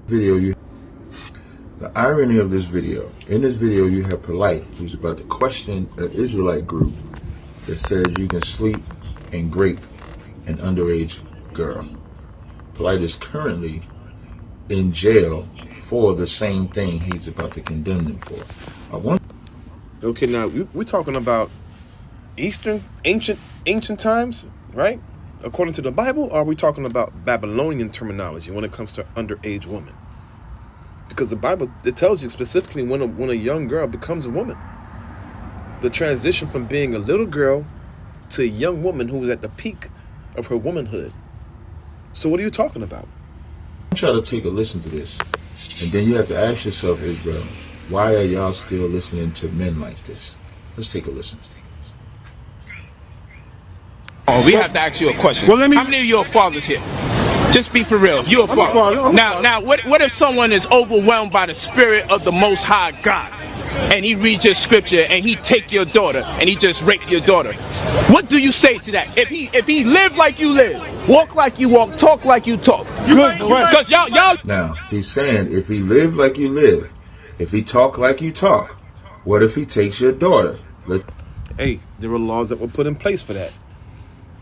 The irony of this video, in this video you have Polite, who's about to question an Israelite group that says you can sleep and grape an underage girl. Polite is currently in jail for the same thing he's about to condemn them for. Okay, now we're talking about ancient times, right? According to the Bible, or are we talking about Babylonian terminology when it comes to underage women? Because the Bible, it tells you specifically when a young girl becomes a woman. The transition from being a little girl to a young woman who is at the peak of her womanhood. So what are you talking about? Try to take a listen to this, and then you have to ask yourself, Israel, why are y'all still listening to men like this? Let's take a listen. Oh, we have to ask you a question. Well, how many of you are fathers here? Just be for real. If you're a father. Now, what if someone is overwhelmed by the Spirit of the Most High God, and he reads your scripture, and he take your daughter, and he just rape your daughter? What do you say to that? If he live like you live, walk like you walk, talk like you talk. Because y'all. Now he's saying if he live like you live, if he talk like you talk, what if he takes your daughter? Hey, there were laws that were put in place for that.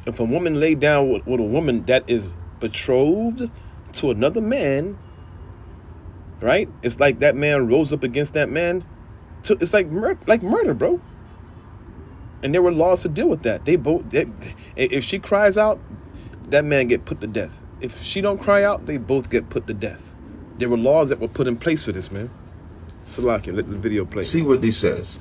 If a woman laid down with a woman that is betrothed to another man, right? It's like that man rose up against that man. It's like murder, bro. And there were laws to deal with that. If she cries out, that man get put to death. If she don't cry out, they both get put to death. There were laws that were put in place for this, man. Salakia, let the video play. See what he says.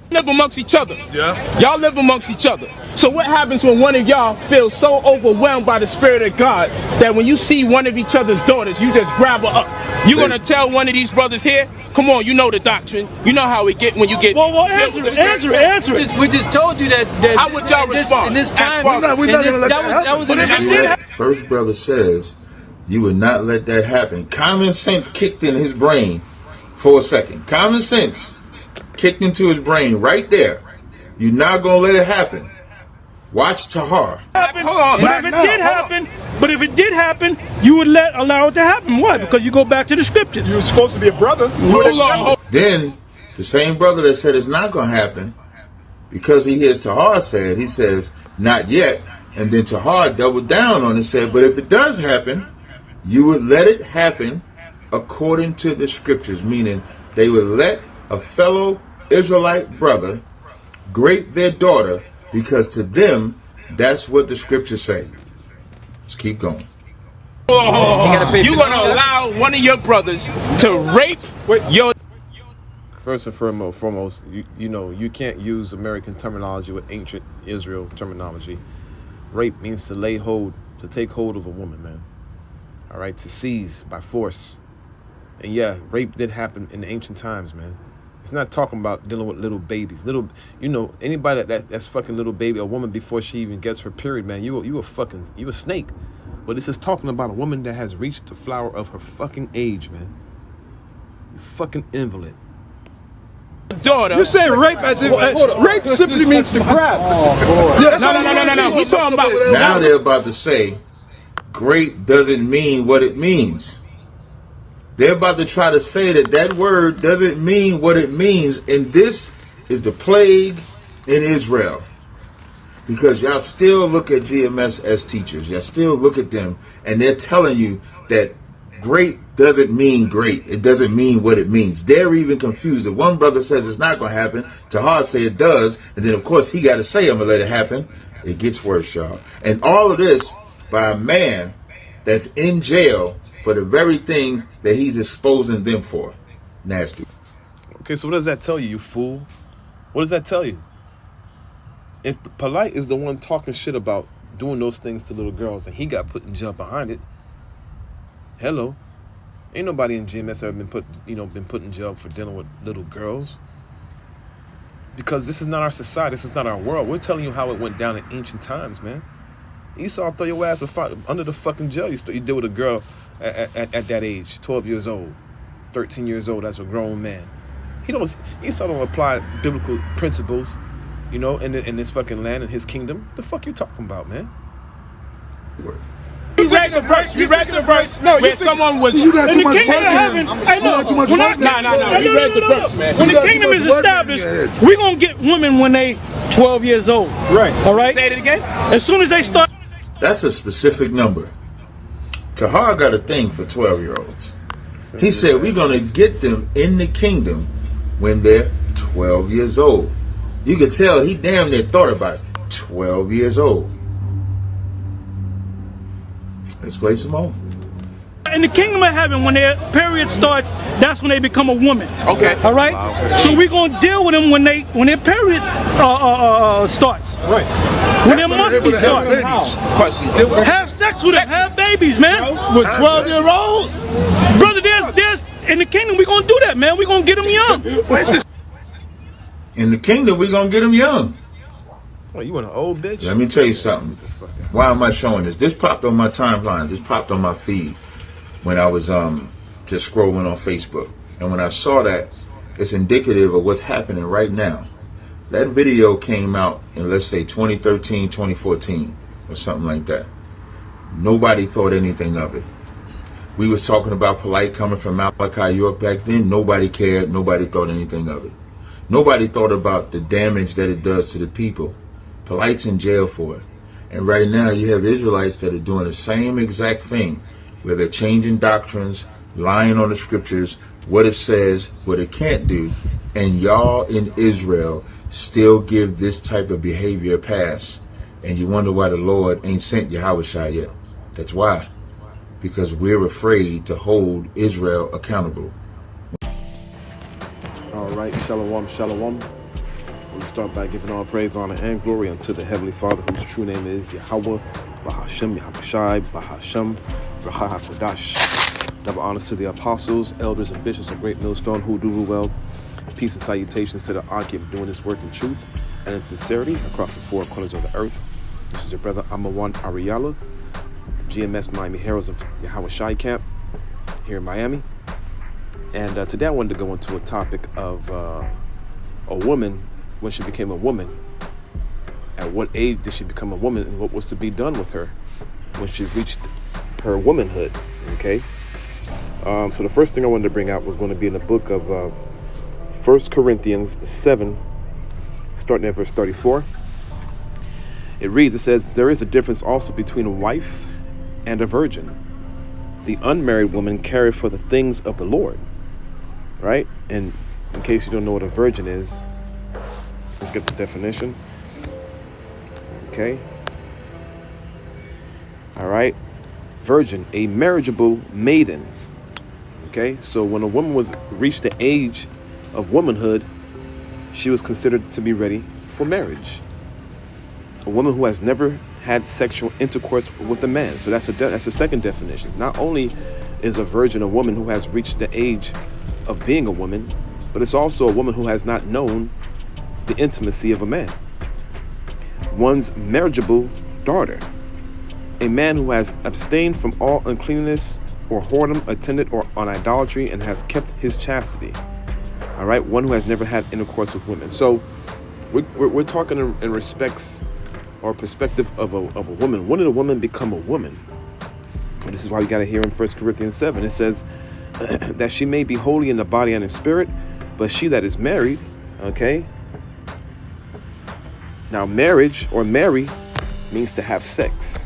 Live amongst each other. Yeah. Y'all live amongst each other. So what happens when one of y'all feels so overwhelmed by the Spirit of God that when you see one of each other's daughters, you just grab her up? You gonna tell one of these brothers here, come on, you know the doctrine. You know how we get when you get. Well, answer it. We just told you that how would y'all respond? In this time, we're not gonna let that happen. First brother says you would not let that happen. Common sense kicked in his brain for a second. Common sense kicked into his brain right there. You're not gonna let it happen. Watch Tahar. Hold on. But if it did happen, you would allow it to happen. Why? Because you go back to the scriptures. You're supposed to be a brother. Then the same brother that said it's not gonna happen, because he hears Tahar said, he says not yet, and then Tahar doubled down on it and said, but if it does happen, you would let it happen according to the scriptures, meaning they would let a fellow Israelite brother grape their daughter because to them that's what the scriptures say. Let's keep going. You gonna allow one of your brothers to rape your? First and foremost, you know you can't use American terminology with ancient Israel terminology. Rape means to lay hold, to take hold of a woman, man. All right, to seize by force. And yeah, rape did happen in the ancient times, man. It's not talking about dealing with little babies. Anybody that's fucking little baby, a woman before she even gets her period, man, you a snake. But this is talking about a woman that has reached the flower of her fucking age, man. You fucking invalid. Daughter. You're saying rape as if rape simply means to grab. Oh, boy. Yeah, no. We talking about now they're about to say grape doesn't mean what it means. They're about to try to say that word doesn't mean what it means. And this is the plague in Israel. Because y'all still look at GMS as teachers. Y'all still look at them and they're telling you that great doesn't mean great. It doesn't mean what it means. They're even confused. If one brother says it's not going to happen, Tahar say it does. And then, of course, he got to say I'm going to let it happen. It gets worse, y'all. And all of this by a man that's in jail for the very thing that he's exposing them for. Nasty. Okay, so what does that tell you, you fool? What does that tell you? If the Polite is the one talking shit about doing those things to little girls and he got put in jail behind it, hello. Ain't nobody in GMS ever been put in jail for dealing with little girls. Because this is not our society, this is not our world. We're telling you how it went down in ancient times, man. Esau throw your ass under the fucking jail. You deal with a girl at that age, 12 years old, 13 years old as a grown man. Esau don't apply biblical principles, in this fucking land, in his kingdom. The fuck you talking about, man? You read the verse. We read the verse where someone was. You got In too the much kingdom of work heaven, in hey, you got look, too much when work in No. We read the verse, man. When the You got kingdom too is much work in established, your head. we're going to get women when they 12 years old. Right. All right? Say it again. As soon as they start. That's a specific number. Tahar got a thing for 12-year-olds. He said we're going to get them in the kingdom when they're 12 years old. You could tell he damn near thought about it. 12 years old. Let's play some more. In the kingdom of heaven, when their period starts, that's when they become a woman. Okay. All right. So we're gonna deal with them when their period starts. Right. When their That's when they're monthly able to have starts. babies. Question. Have sex with them. Have babies, man. With 12-year-olds? Brother, there's in the kingdom we're gonna do that, man. We're gonna get them young. In the kingdom, we're going to get them young. Oh, you want an old bitch? Let me tell you something. Why am I showing this? This popped on my timeline. This popped on my feed when I was just scrolling on Facebook. And when I saw that, it's indicative of what's happening right now. That video came out in, let's say, 2013, 2014, or something like that. Nobody thought anything of it. We was talking about Polite coming from Malachi, York back then. Nobody cared. Nobody thought anything of it. Nobody thought about the damage that it does to the people. Polite's in jail for it. And right now you have Israelites that are doing the same exact thing, where they're changing doctrines, lying on the scriptures, what it says, what it can't do, and y'all in Israel still give this type of behavior a pass. And you wonder why the Lord ain't sent Yahushua yet. That's why. Because we're afraid to hold Israel accountable. All right, shalom, shalom. We'll start by giving all praise, honor, and glory unto the Heavenly Father, whose true name is Yahweh, Bahashem, Yahushai, Bahashem, Bracha HaKodash. Double honors to the apostles, elders, and bishops of Great Millstone who do well. Peace and salutations to the Archip doing this work in truth and in sincerity across the four corners of the earth. This is your brother Amawan Ariala, GMS Miami Heroes of Yahushai Camp here in Miami. And today I wanted to go into a topic of a woman when she became a woman. At what age did she become a woman, and what was to be done with her when she reached her womanhood? Okay. So the first thing I wanted to bring out was going to be in the book of 1 Corinthians 7, starting at verse 34. It reads, it says, "There is a difference also between a wife and a virgin. The unmarried woman careth for the things of the Lord." Right? And in case you don't know what a virgin is, let's get the definition. Okay. All right. Virgin, a marriageable maiden. Okay. So when a woman was reached the age of womanhood, she was considered to be ready for marriage. A woman who has never had sexual intercourse with a man. So that's the second definition. Not only is a virgin a woman who has reached the age of being a woman, but it's also a woman who has not known the intimacy of a man. One's marriageable daughter, a man who has abstained from all uncleanness or whoredom, attended or on idolatry, and has kept his chastity. All right, one who has never had intercourse with women. So we're talking in respects or perspective of a woman. When did a woman become a woman? And this is why we got to hear in 1 Corinthians 7. It says that she may be holy in the body and in spirit, but she that is married, okay? Now, marriage or marry means to have sex.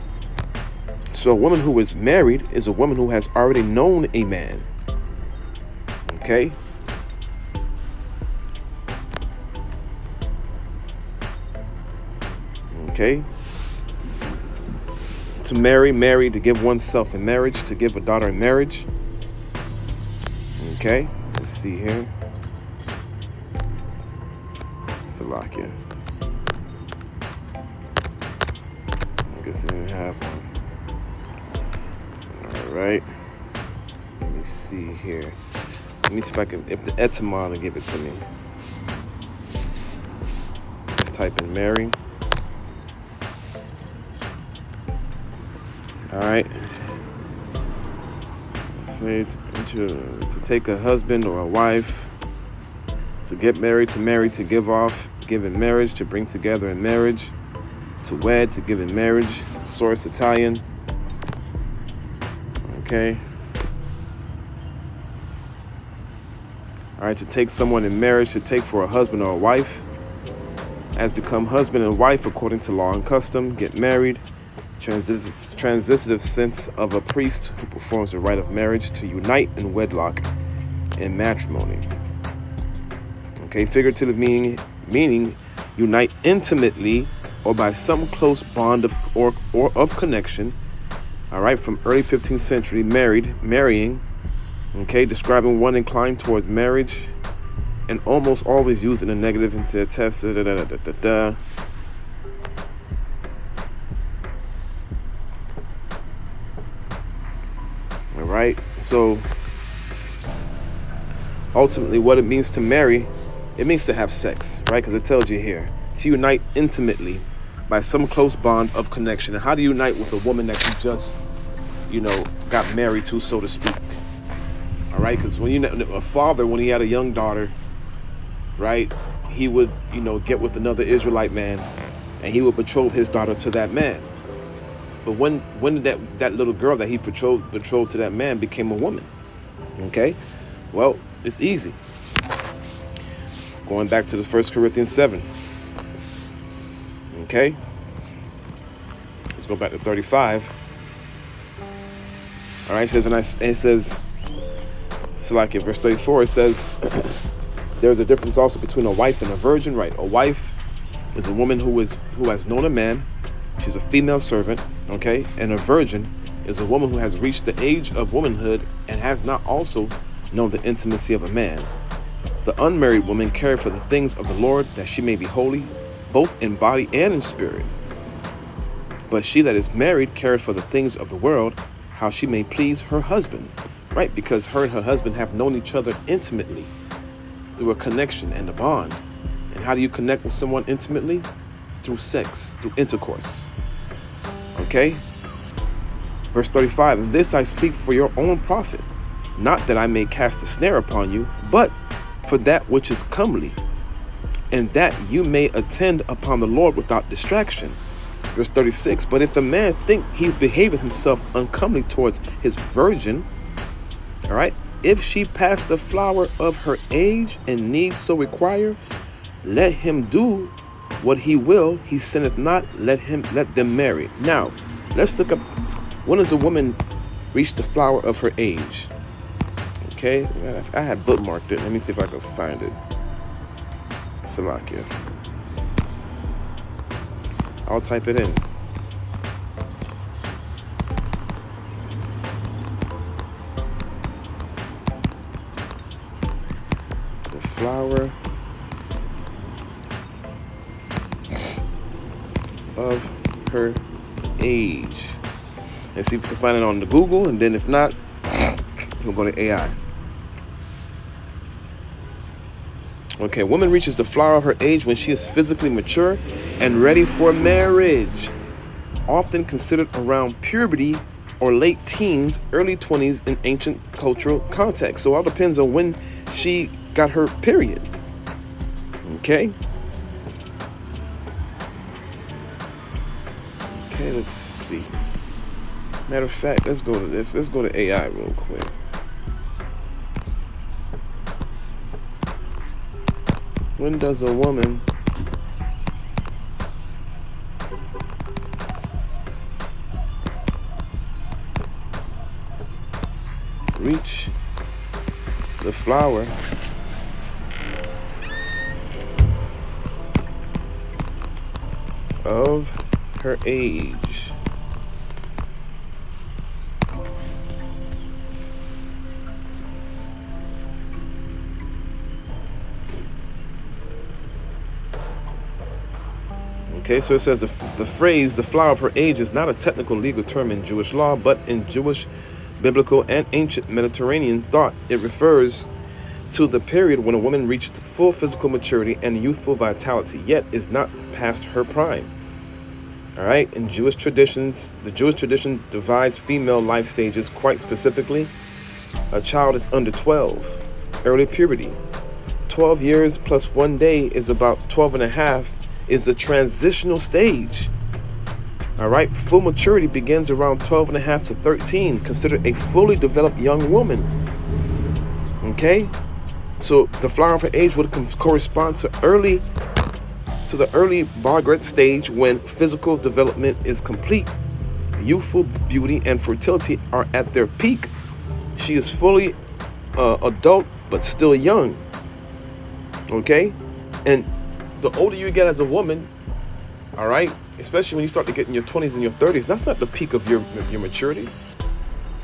So a woman who is married is a woman who has already known a man, okay? Okay? To marry, to give oneself in marriage, to give a daughter in marriage. Okay, let's see here. Salakia. I guess they didn't have one. Alright. Let me see here. Let me see if the etymon will give it to me. Let's type in Mary. Alright. Say to take a husband or a wife, to get married, to give off, give in marriage, to bring together in marriage, to wed, to give in marriage. Source Italian. Okay. All right, to take someone in marriage, to take for a husband or a wife, as become husband and wife according to law and custom, get married. Transitive sense of a priest who performs the rite of marriage to unite in wedlock and matrimony. Okay, figurative meaning unite intimately or by some close bond of or of connection. All right, from early 15th century, marrying. Okay, describing one inclined towards marriage, and almost always used in a negative to attest. All right, so ultimately, what it means to marry, it means to have sex, right? Because it tells you here to unite intimately by some close bond of connection. And how do you unite with a woman that you just, got married to, so to speak? All right, because when a father, when he had a young daughter, right, he would, get with another Israelite man, and he would betroth his daughter to that man. But when did that little girl that he betrothed to that man became a woman? Okay, well, it's easy. Going back to the 1 Corinthians 7. Okay, let's go back to 35. All right, it says. So like in verse 34, it says, there's a difference also between a wife and a virgin, right? A wife is a woman who has known a man. She's a female servant, okay? And a virgin is a woman who has reached the age of womanhood and has not also known the intimacy of a man. The unmarried woman cares for the things of the Lord, that she may be holy, both in body and in spirit. But she that is married cares for the things of the world, how she may please her husband. Right, because her and her husband have known each other intimately through a connection and a bond. And how do you connect with someone intimately? Through sex, through intercourse. Okay? Verse 35, and this I speak for your own profit, not that I may cast a snare upon you, but for that which is comely, and that you may attend upon the Lord without distraction. Verse 36, but if a man think he behaveth himself uncomely towards his virgin, all right, if she pass the flower of her age and need so require, let him do what he will. He sinneth not. Let them marry. Now, let's look up, when does a woman reach the flower of her age? Okay, I had bookmarked it. Let me see if I can find it. Salakia. I'll type it in. Flower of her age. And see if we can find it on the Google, and then if not, we'll go to AI. Okay, woman reaches the flower of her age when she is physically mature and ready for marriage, often considered around puberty or late teens, early 20s in ancient cultural context. So it all depends on when she got her period. Okay, let's see. Matter of fact, let's go to this. Let's go to AI real quick. When does a woman reach the flower of her age? Okay, so it says the phrase "the flower of her age" is not a technical legal term in Jewish law, but in Jewish, biblical, and ancient Mediterranean thought, it refers to the period when a woman reached full physical maturity and youthful vitality, yet is not past her prime. All right, in Jewish traditions, the Jewish tradition divides female life stages quite specifically. A child is under 12, early puberty. 12 years plus 1 day is about 12 and a half, is a transitional stage. All right, full maturity begins around 12 and a half to 13, considered a fully developed young woman. Okay, so the flower of her age would correspond to the early Margaret stage, when physical development is complete, youthful beauty and fertility are at their peak. She is fully adult but still young. Okay, and the older you get as a woman, all right, especially when you start to get in your 20s and your 30s, that's not the peak of your maturity.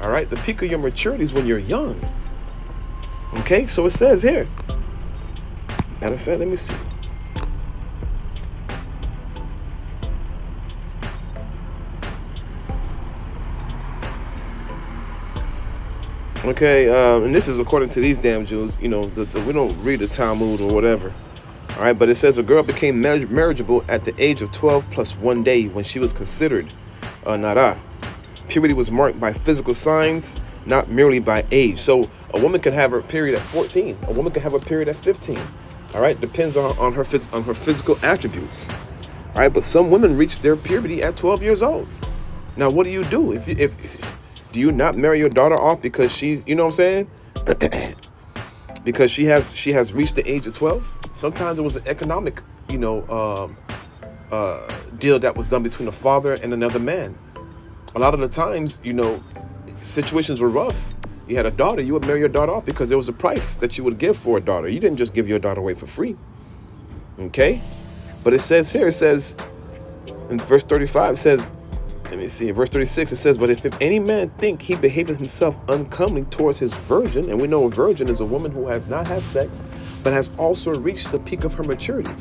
All right, the peak of your maturity is when you're young. Okay, so it says here, matter of fact, let me see. Okay, and this is according to these damn Jews. You know, we don't read the Talmud or whatever. All right, but it says a girl became marriageable at the age of 12 plus 1 day when she was considered nara. Puberty was marked by physical signs, not merely by age. So a woman can have her period at 14. A woman can have a period at 15. All right, depends on her physical attributes. All right, but some women reach their puberty at 12 years old. Now, what do you do if do you not marry your daughter off because she's, you know what I'm saying? Because she has reached the age of 12. Sometimes it was an economic, deal that was done between a father and another man. A lot of the times, situations were rough. You had a daughter, you would marry your daughter off because there was a price that you would give for a daughter. You didn't just give your daughter away for free. Okay? But it says here, in verse 35, it says, let me see, verse 36, it says, but if any man think he behaved himself uncomely towards his virgin, and we know a virgin is a woman who has not had sex, but has also reached the peak of her maturity,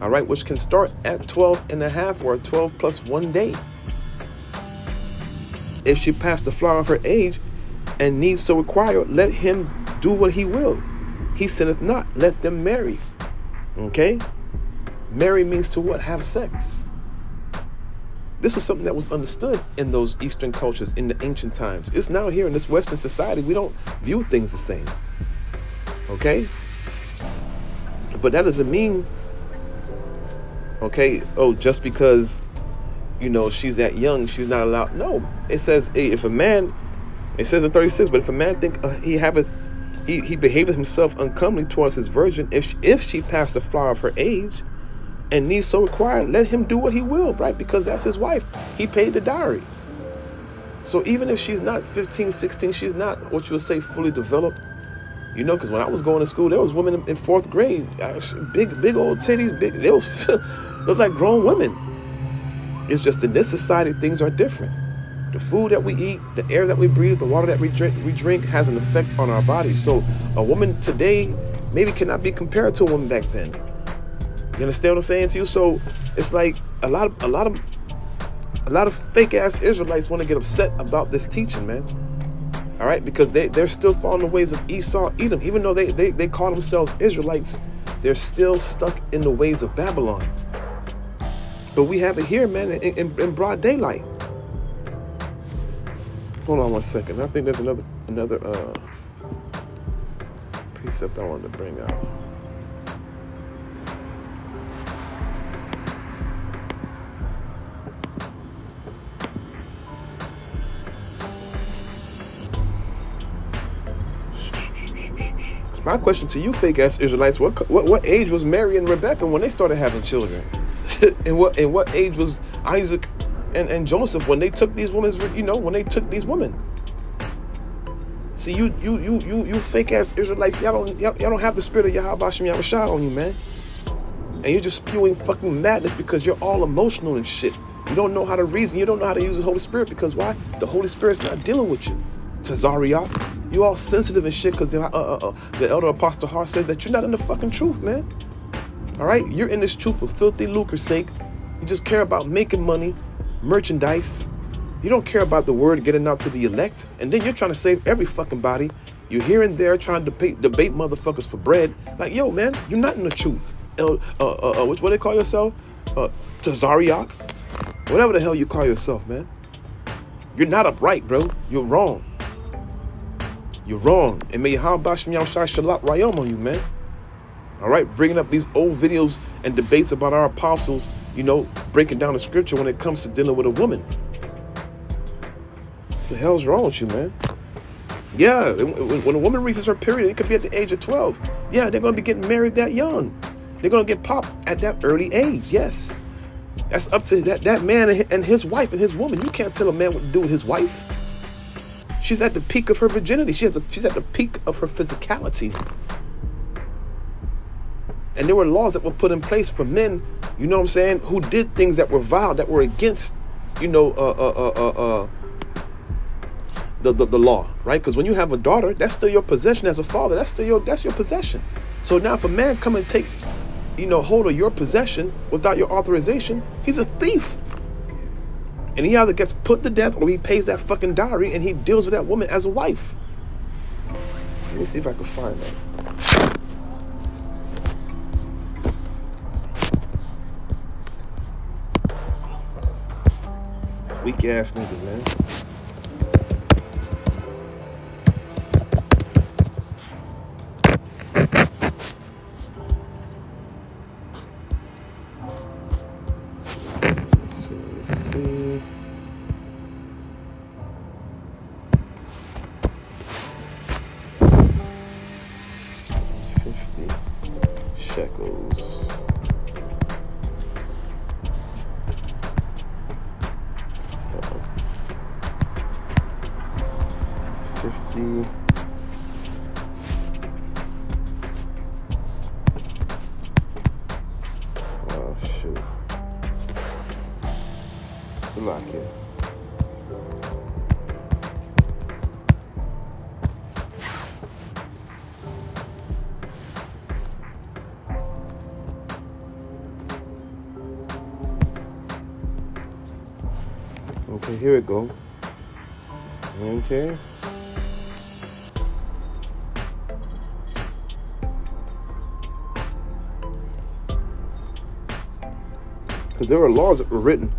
all right, which can start at 12 and a half or 12 plus 1 day. If she passed the flower of her age and needs so require, let him do what he will. He sinneth not, let them marry. Okay? Marry means to what? Have sex. This was something that was understood in those Eastern cultures in the ancient times. It's now here in this Western society, we don't view things the same. Okay? But that doesn't mean, just because, she's that young, she's not allowed. No, it says, if a man, it says in 36, but if a man think he behaveth himself uncomely towards his virgin, if she passed the flower of her age, and needs so require, let him do what he will, right? Because that's his wife. He paid the dowry. So even if she's not 15, 16, she's not what you would say fully developed. Because when I was going to school, there was women in 4th grade, big old titties, they look like grown women. It's just in this society, things are different. The food that we eat, the air that we breathe, the water that we drink has an effect on our bodies. So a woman today maybe cannot be compared to a woman back then. You understand what I'm saying to you? So it's like a lot of fake ass Israelites want to get upset about this teaching, man. All right, because they're still following the ways of Esau, Edom. Even though they call themselves Israelites, they're still stuck in the ways of Babylon. But we have it here, man, in broad daylight. Hold on one second. I think there's another precept I wanted to bring out. My question to you, fake ass Israelites: what age was Mary and Rebecca when they started having children? and what age was Isaac and Joseph when they took these women? When they took these women. See, you fake ass Israelites, y'all don't have the spirit of Yahweh Shem Yahushua on you, man. And you're just spewing fucking madness because you're all emotional and shit. You don't know how to reason. You don't know how to use the Holy Spirit because why? The Holy Spirit's not dealing with you. Tazaryahch. You all sensitive and shit because the elder Apostle Hart says that you're not in the fucking truth, man. All right? You're in this truth for filthy lucre's sake. You just care about making money, merchandise. You don't care about the word getting out to the elect. And then you're trying to save every fucking body. You're here and there trying to debate motherfuckers for bread. Like, yo, man, you're not in the truth. What they call yourself? Tazaryahch? Whatever the hell you call yourself, man. You're not upright, bro. You're wrong. You're wrong. And may Yahweh Shem Yahushua Shalat Rayom on you, man. All right, bringing up these old videos and debates about our apostles, you know, breaking down the scripture when it comes to dealing with a woman. What the hell's wrong with you, man? Yeah, when a woman reaches her period, it could be at the age of 12. Yeah, they're going to be getting married that young. They're going to get popped at that early age, yes. That's up to that man and his wife and his woman. You can't tell a man what to do with his wife. She's at the peak of her virginity. She's at the peak of her physicality. And there were laws that were put in place for men, you know what I'm saying, who did things that were vile, that were against, you know, the law, right? Because when you have a daughter, that's still your possession as a father. That's your possession. So now if a man come and take, you know, hold of your possession without your authorization, he's a thief. And he either gets put to death or he pays that fucking dowry and he deals with that woman as a wife. Let me see if I can find that. Weak ass niggas, man. Let's see. 50 shekels. Oh shoot. Salakia. Okay, here we go. Okay. Because there were laws that were written,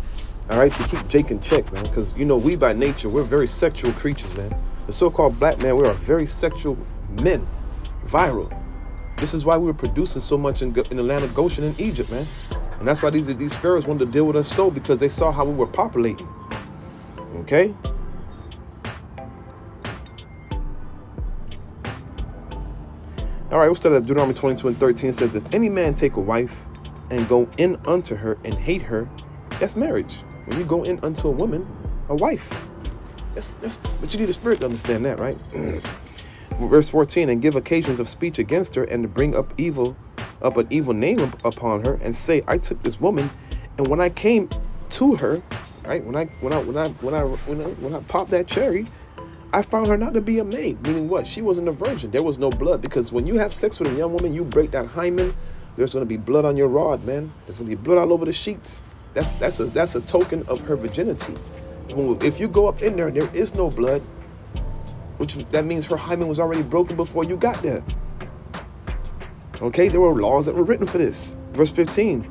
all right, to keep Jake in check, man. Because, you know, we by nature, we're very sexual creatures, man. The so-called black man, we are very sexual men, viral. This is why we were producing so much in the land of Goshen in Egypt, man. And that's why these pharaohs wanted to deal with us so, because they saw how we were populating. Okay? All right, we'll start at Deuteronomy 22:13. It says, if any man take a wife and go in unto her and hate her, that's marriage. When you go in unto a woman, a wife. That's but you need a spirit to understand that, right? Verse 14, and give occasions of speech against her, and to bring up an evil name upon her, and say, I took this woman, and when I came to her, right, when I popped that cherry, I found her not to be a maid. Meaning what? She wasn't a virgin. There was no blood, because when you have sex with a young woman, you break that hymen. There's going to be blood on your rod, man. There's going to be blood all over the sheets. That's a token of her virginity. If you go up in there and there is no blood, that means her hymen was already broken before you got there. Okay, there were laws that were written for this. Verse 15,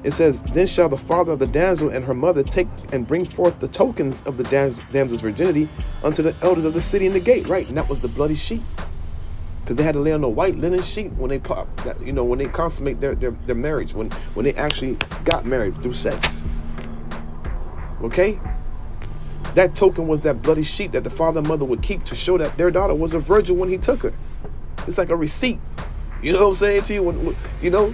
it says, then shall the father of the damsel and her mother take and bring forth the tokens of the damsel's virginity unto the elders of the city in the gate, right? And that was the bloody sheet. Because they had to lay on a white linen sheet when they pop, you know, when they consummate their marriage, when they actually got married through sex. Okay? That token was that bloody sheet that the father and mother would keep to show that their daughter was a virgin when he took her. It's like a receipt. You know what I'm saying to you? When you know?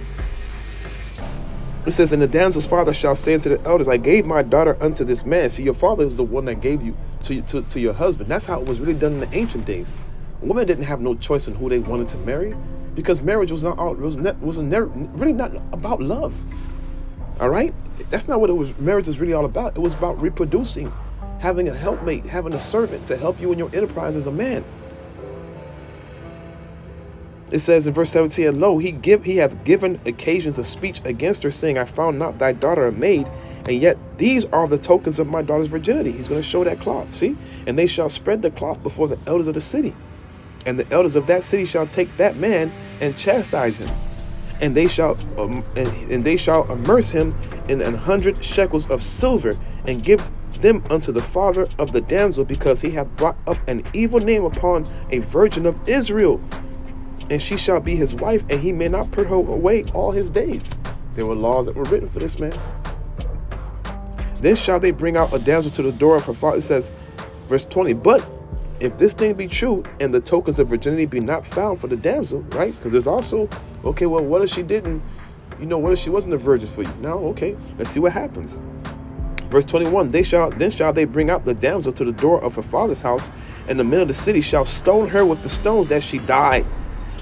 It says, and the damsel's father shall say unto the elders, I gave my daughter unto this man. See, your father is the one that gave you to your husband. That's how it was really done in the ancient days. Women didn't have no choice in who they wanted to marry, because marriage was really not about love. All right, that's not what it was. Marriage is really all about. It was about reproducing, having a helpmate, having a servant to help you in your enterprise as a man. It says in verse 17, and lo, he hath given occasions of speech against her, saying, I found not thy daughter a maid, and yet these are the tokens of my daughter's virginity. He's going to show that cloth. See, and they shall spread the cloth before the elders of the city. And the elders of that city shall take that man and chastise him, and they shall immerse him in 100 shekels of silver, and give them unto the father of the damsel, because he hath brought up an evil name upon a virgin of Israel. and she shall be his wife, and he may not put her away all his days. There were laws that were written for this man. Then shall they bring out a damsel to the door of her father. It says, verse 20, but if this thing be true, and the tokens of virginity be not found for the damsel, right? Because there's also, okay, well, what if she didn't, what if she wasn't a virgin for you? Now, okay, let's see what happens. Verse 21, then shall they bring out the damsel to the door of her father's house, and the men of the city shall stone her with the stones that she die,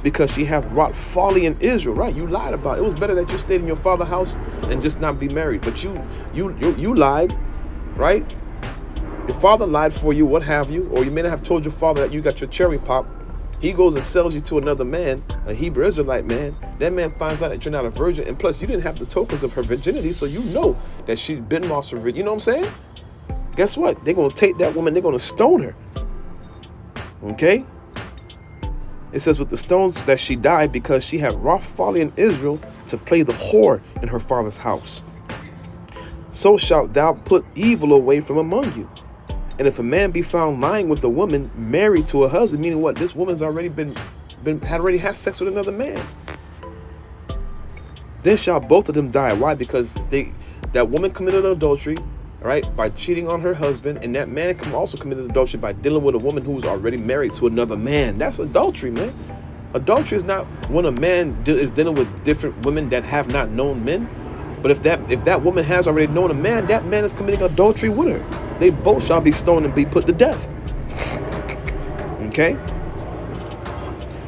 because she hath wrought folly in Israel. Right? You lied about it. It was better that you stayed in your father's house and just not be married. But you lied, right? Your father lied for you, what have you, or you may not have told your father that you got your cherry pop. He goes and sells you to another man, a Hebrew Israelite man. That man finds out that you're not a virgin, and plus you didn't have the tokens of her virginity, so you know that she's been lost her virginity. You know what I'm saying? Guess what? They're going to take that woman, they're going to stone her. Okay? It says, with the stones that she died, because she had wrought folly in Israel to play the whore in her father's house. So shalt thou put evil away from among you. And if a man be found lying with a woman married to a husband, meaning what? This woman's already had sex with another man. Then shall both of them die. Why? Because that woman committed adultery, right, by cheating on her husband, and that man also committed adultery by dealing with a woman who was already married to another man. That's adultery, man. Adultery is not when a man is dealing with different women that have not known men. But if that woman has already known a man, that man is committing adultery with her. They both shall be stoned and be put to death. Okay?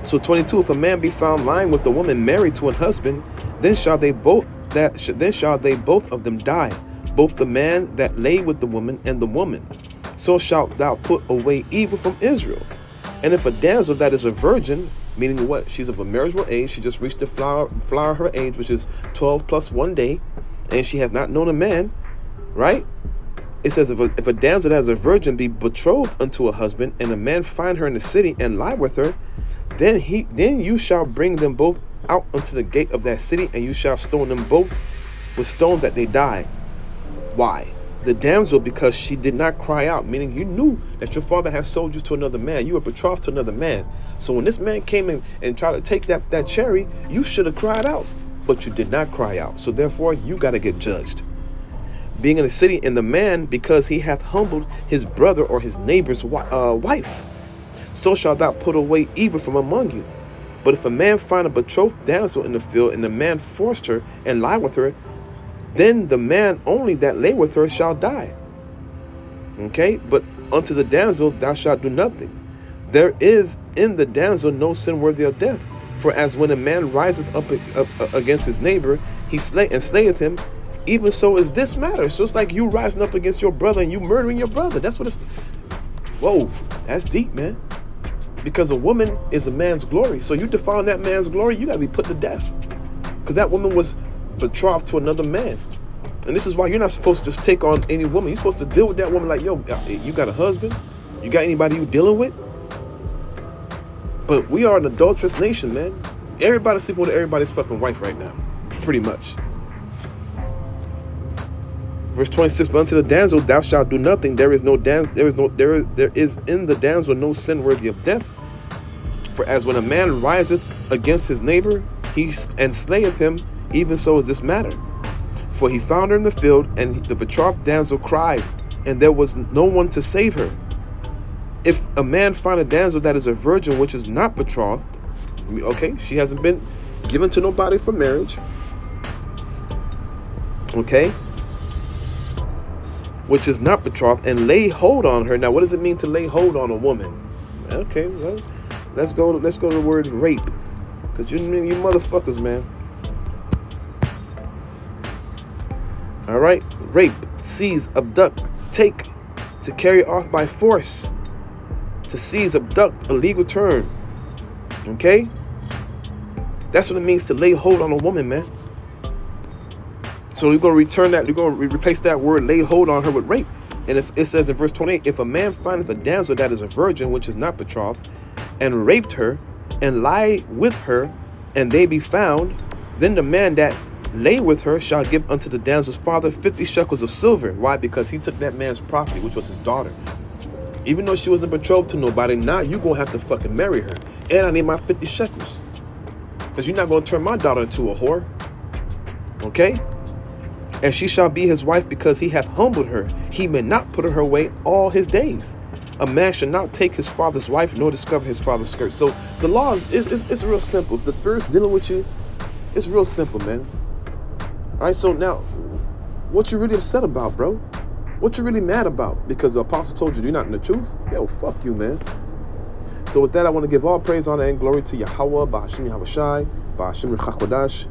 So 22, if a man be found lying with a woman married to a husband, then shall they both of them die, both the man that lay with the woman and the woman. So shalt thou put away evil from Israel. And if a damsel that is a virgin, meaning what? She's of a marriageable age, she just reached the flower of her age, which is 12 plus 1 day, and she has not known a man, right? It says, if a damsel that is a virgin be betrothed unto a husband, and a man find her in the city and lie with her, then you shall bring them both out unto the gate of that city, and you shall stone them both with stones that they die. Why? The damsel, because she did not cry out, meaning you knew that your father had sold you to another man. You were betrothed to another man. So when this man came in and tried to take that cherry, you should have cried out, but you did not cry out. So therefore, you got to get judged. Being in the city, and the man, because he hath humbled his brother or his neighbor's wife, so shalt thou put away evil from among you. But if a man find a betrothed damsel in the field, and the man forced her and lie with her, then the man only that lay with her shall die. Okay? But unto the damsel thou shalt do nothing. There is in the damsel no sin worthy of death. For as when a man riseth up against his neighbor, he slayeth him, even so is this matter. So it's like you rising up against your brother and you murdering your brother. That's what it's... Whoa, that's deep, man. Because a woman is a man's glory. So you define that man's glory, you got to be put to death. Because that woman was betrothed to another man. And this is why you're not supposed to just take on any woman. You're supposed to deal with that woman like, yo, you got a husband? You got anybody you dealing with? But we are an adulterous nation, man. Everybody's sleeping with everybody's fucking wife right now. Pretty much. Verse 26, but unto the damsel thou shalt do nothing. There is in the damsel no sin worthy of death. For as when a man riseth against his neighbor, and slayeth him, even so is this matter. For he found her in the field, and the betrothed damsel cried, and there was no one to save her. If a man find a damsel that is a virgin, which is not betrothed, okay, she hasn't been given to nobody for marriage, okay, which is not betrothed, and lay hold on her. Now, what does it mean to lay hold on a woman? Okay, well, let's go to the word rape, because you motherfuckers, man. All right, rape, seize, abduct, take, to carry off by force, to seize, abduct, a legal term. Okay, that's what it means to lay hold on a woman, man. So we're going to replace that word lay hold on her with rape. And if it says in verse 28, if a man findeth a damsel that is a virgin, which is not betrothed, and raped her, and lie with her, and they be found, then the man that lay with her shall give unto the damsel's father 50 shekels of silver. Why? Because he took that man's property, which was his daughter. Even though she wasn't betrothed to nobody, now you going to have to fucking marry her. And I need my 50 shekels. Because you're not going to turn my daughter into a whore. Okay? And she shall be his wife because he hath humbled her. He may not put her away all his days. A man should not take his father's wife nor discover his father's skirt. So the law is real simple. If the Spirit's dealing with you, it's real simple, man. All right, so now, what you really upset about, bro? What you really mad about? Because the apostle told you you're not in the truth? Yo, fuck you, man. So with that, I want to give all praise, honor, and glory to Yahweh, Ba'ashim Yahawashi, Ba'ashim Ruach HaKodesh.